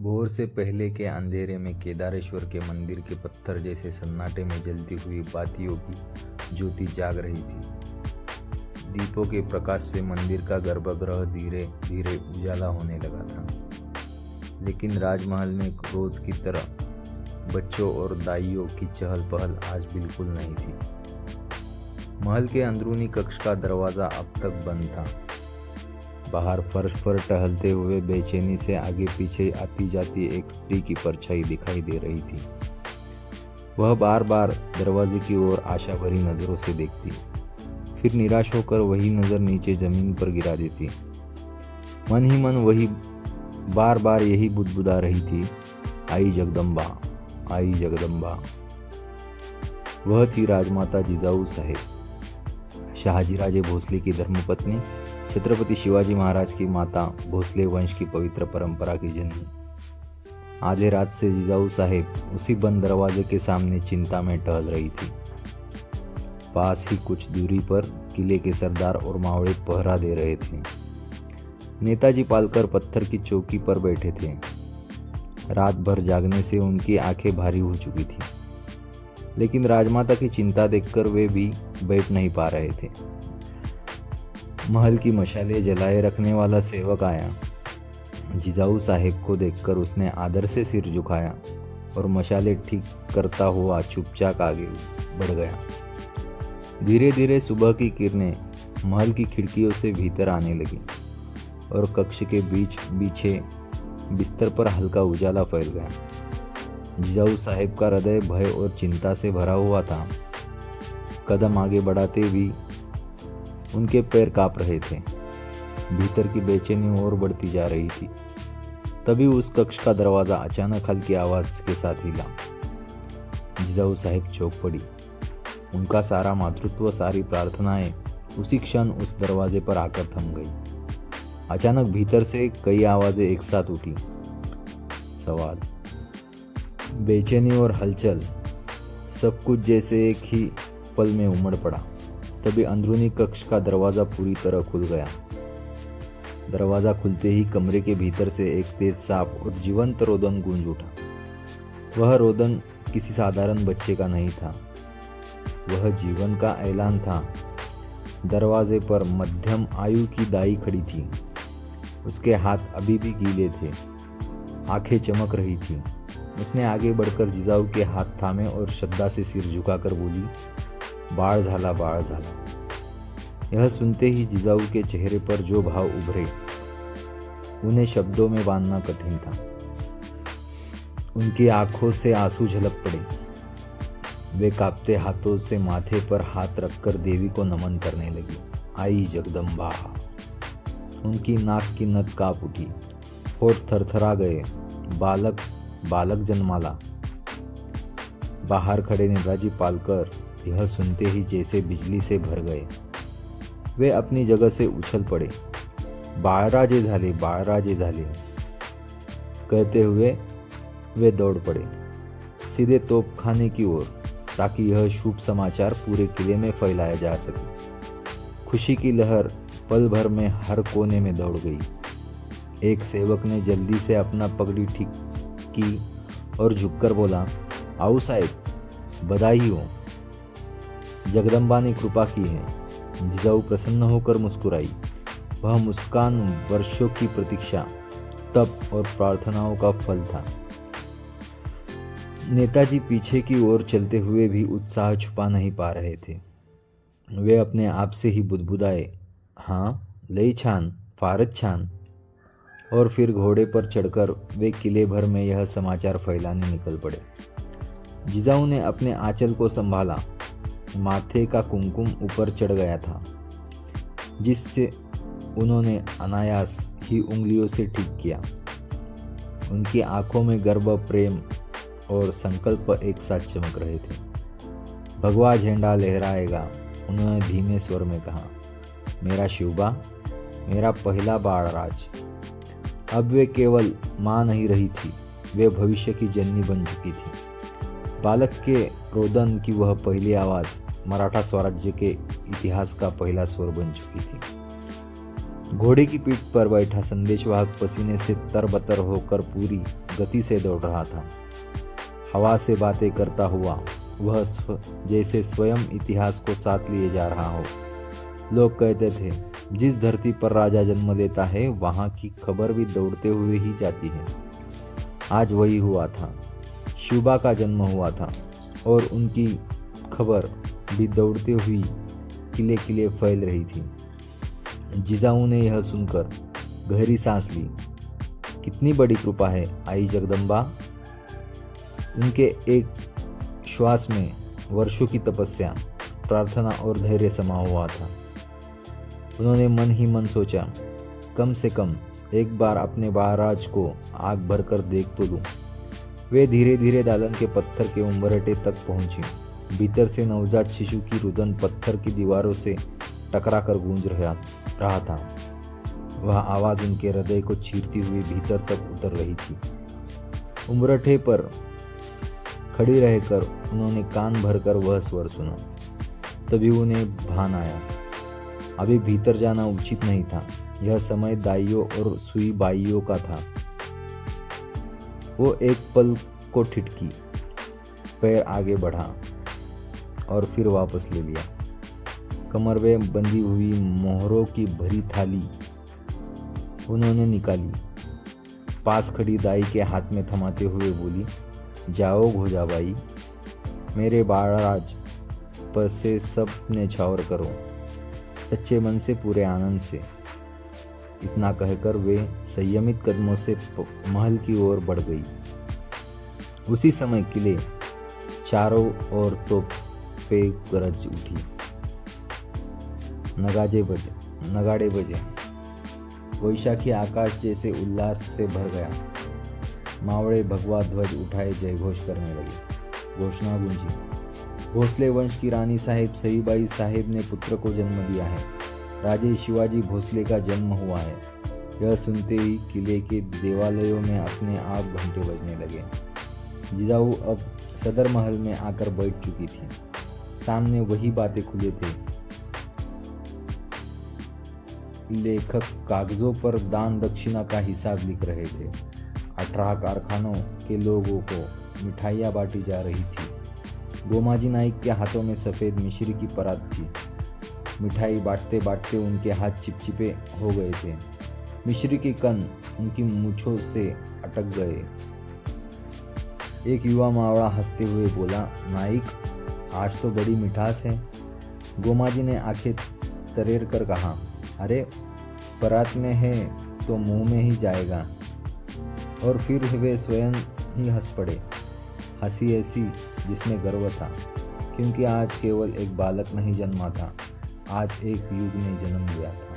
भोर से पहले के अंधेरे में केदारेश्वर के मंदिर के पत्थर जैसे सन्नाटे में जलती हुई बातियों की ज्योति जाग रही थी। दीपों के प्रकाश से मंदिर का गर्भगृह धीरे धीरे उजाला होने लगा था। लेकिन राजमहल में रोज की तरह बच्चों और दाइयों की चहल पहल आज बिल्कुल नहीं थी। महल के अंदरूनी कक्ष का दरवाजा अब तक बंद था। बाहर फर्श पर टहलते हुए बेचैनी से आगे पीछे आती जाती एक स्त्री की परछाई दिखाई दे रही थी। वह बार बार दरवाजे की ओर आशा भरी नजरों से देखती, फिर निराश होकर वही नजर नीचे जमीन पर गिरा देती। मन ही मन वही बार बार यही बुदबुदा रही थी, आई जगदम्बा, आई जगदम्बा। वह थी राजमाता जिजाऊ साहेब, शहाजीराजे भोसले की धर्मपत्नी, छत्रपति शिवाजी महाराज की माता, भोसले वंश की पवित्र परंपरा की जननी। आधे रात से जिजाऊ साहेब उसी बंद दरवाजे के सामने चिंता में टहल रही थी। पास ही कुछ दूरी पर किले के सरदार और मावड़े पहरा दे रहे थे। नेताजी पालकर पत्थर की चौकी पर बैठे थे। रात भर जागने से उनकी आंखें भारी हो चुकी थी, लेकिन राजमाता की चिंता देखकर वे भी बैठ नहीं पा रहे थे। महल की मशालें जलाए रखने वाला सेवक आया। जिजाऊ साहेब को देखकर उसने आदर से सिर झुकाया और मशाले ठीक करता हुआ चुपचाप आगे बढ़ गया। धीरे धीरे सुबह की किरणें महल की खिड़कियों से भीतर आने लगी और कक्ष के बीच बीचे बिस्तर पर हल्का उजाला फैल गया। जिजाऊ साहेब का हृदय भय और चिंता से भरा हुआ था। कदम आगे बढ़ाते भी उनके पैर कांप रहे थे। भीतर की बेचैनी और बढ़ती जा रही थी। तभी उस कक्ष का दरवाजा अचानक हल्की आवाज के साथ हिला। जिजाऊ साहेब चौंक पड़ी। उनका सारा मातृत्व, सारी प्रार्थनाएं उसी क्षण उस दरवाजे पर आकर थम गई। अचानक भीतर से कई आवाजें एक साथ उठी। सवाल, बेचैनी और हलचल, सब कुछ जैसे एक ही पल में उमड़ पड़ा। तभी अंदरूनी कक्ष का दरवाजा पूरी तरह खुल गया। दरवाजा खुलते ही कमरे के भीतर से एक तेज साफ और जीवंत रोदन गूंज उठा। वह रोदन किसी साधारण बच्चे का नहीं था, वह जीवन का ऐलान था। दरवाजे पर मध्यम आयु की दाई खड़ी थी। उसके हाथ अभी भी गीले थे, आंखें चमक रही थी। उसने आगे बढ़कर जिजाऊ के हाथ थामे और श्रद्धा से सिर झुकाकर बोली, बाळ झाला, बाळ झाला। यह सुनते ही जिजाऊ के चेहरे पर जो भाव उभरे, उन्हें शब्दों में बांधना कठिन था। उनकी आंखों से आंसू झलक पड़े। वे कांपते हाथों से माथे पर हाथ रखकर देवी को नमन करने लगी। आई जगदम्बा। उनकी नाक की नथ कांप उठी, होठ थरथरा गए। बालक बालक जन्माला। बाहर खड़े नेताजी पालकर यह सुनते ही जैसे बिजली से भर गए। वे अपनी जगह से उछल पड़े। बाळराजे झाले, बाळराजे झाले कहते हुए वे दौड़ पड़े सीधे तोपखाने की ओर, ताकि यह शुभ समाचार पूरे किले में फैलाया जा सके। खुशी की लहर पल भर में हर कोने में दौड़ गई। एक सेवक ने जल्दी से अपना पगड़ी ठीक की और झुककर बोला, आओ साहेब, बधाई हो, जगदम्बा ने कृपा की है। जिजाऊ प्रसन्न होकर मुस्कुराई। वह मुस्कान वर्षों की प्रतीक्षा, तप और प्रार्थनाओं का फल था। नेताजी पीछे की ओर चलते हुए भी उत्साह छुपा नहीं पा रहे थे। वे अपने आप से ही बुदबुदाए, हाँ, लई छान, फारच छान। और फिर घोड़े पर चढ़कर वे किले भर में यह समाचार फैलाने निकल पड़े। जिजाऊ ने अपने आंचल को संभाला। माथे का कुमकुम ऊपर चढ़ गया था, जिससे उन्होंने अनायास ही उंगलियों से ठीक किया। उनकी आंखों में गर्व, प्रेम और संकल्प एक साथ चमक रहे थे। भगवा झंडा लहराएगा, उन्होंने धीमे स्वर में कहा। मेरा शिवबा, मेरा पहला बाळराज। अब वे केवल मां नहीं रही थी, वे भविष्य की जननी बन चुकी थी। बालक के रोदन की वह पहली आवाज मराठा स्वराज्य के इतिहास का पहला स्वर बन चुकी थी। घोड़े की पीठ पर बैठा संदेशवाहक पसीने से तरबतर होकर पूरी गति से दौड़ रहा था। हवा से बातें करता हुआ वह जैसे स्वयं इतिहास को साथ लिए जा रहा हो। लोग कहते थे, जिस धरती पर राजा जन्म लेता है वहां की खबर भी दौड़ते हुए ही जाती है। आज वही हुआ था। शुभा का जन्म हुआ था और उनकी खबर भी दौड़ते हुई किले किले फैल रही थी। जिजाऊ ने यह सुनकर गहरी सांस ली। कितनी बड़ी कृपा है आई जगदम्बा। उनके एक श्वास में वर्षों की तपस्या, प्रार्थना और धैर्य समा हुआ था। उन्होंने मन ही मन सोचा, कम से कम एक बार अपने महाराज को आग भरकर देख तो लूं। वे धीरे धीरे दालन के पत्थर के उंबरठे तक पहुंचे। भीतर से नवजात शिशु की रुदन पत्थर की दीवारों से टकरा कर गूंज रहा था। वह आवाज उनके हृदय को चीरती हुई भीतर तक उतर रही थी। उंबरठे पर खड़ी रहकर उन्होंने कान भरकर वह स्वर सुना। तभी उन्हें भान आया, अभी भीतर जाना उचित नहीं था। यह समय दाइयों और सुई बाइयों का था। वो एक पल को ठिठकी, पैर आगे बढ़ा और फिर वापस ले लिया। कमर में बंधी हुई मोहरों की भरी थाली उन्होंने निकाली। पास खड़ी दाई के हाथ में थमाते हुए बोली, जाओ घोजाबाई, मेरे बाराज पर से सब न्यौछावर करो, सच्चे मन से, पूरे आनंद से। इतना कहकर वे संयमित कदमों से महल की ओर बढ़ गई। उसी समय किले चारों ओर तोपे गरज उठी। नगाड़े बजे। वैशाखी आकाश जैसे उल्लास से भर गया। मावड़े भगवा ध्वज उठाए जयघोष करने लगे। घोषणा गूंजी, भोसले वंश की रानी साहिब सईबाई साहिब ने पुत्र को जन्म दिया है। राजे शिवाजी भोसले का जन्म हुआ है। यह सुनते ही किले के देवालयों में अपने आप घंटे बजने लगे। जिजाऊ अब सदर महल में आकर बैठ चुकी थी। सामने वही बातें खुले थे। लेखक कागजों पर दान दक्षिणा का हिसाब लिख रहे थे। 18 कारखानों के लोगों को मिठाइयाँ बांटी जा रही थी। गोमाजी नाइक के हाथों में सफ़ेद मिश्री की परात थी। मिठाई बांटते बांटते उनके हाथ चिपचिपे हो गए थे। मिश्री के कण उनकी मूंछों से अटक गए। एक युवा मावड़ा हंसते हुए बोला, नाइक, आज तो बड़ी मिठास है। गोमाजी ने आंखें तरेर कर कहा, अरे परात में है तो मुंह में ही जाएगा। और फिर वे स्वयं ही हंस पड़े। हंसी ऐसी जिसमें गर्व था, क्योंकि आज केवल एक बालक नहीं जन्मा था, आज एक युग ने जन्म लिया था।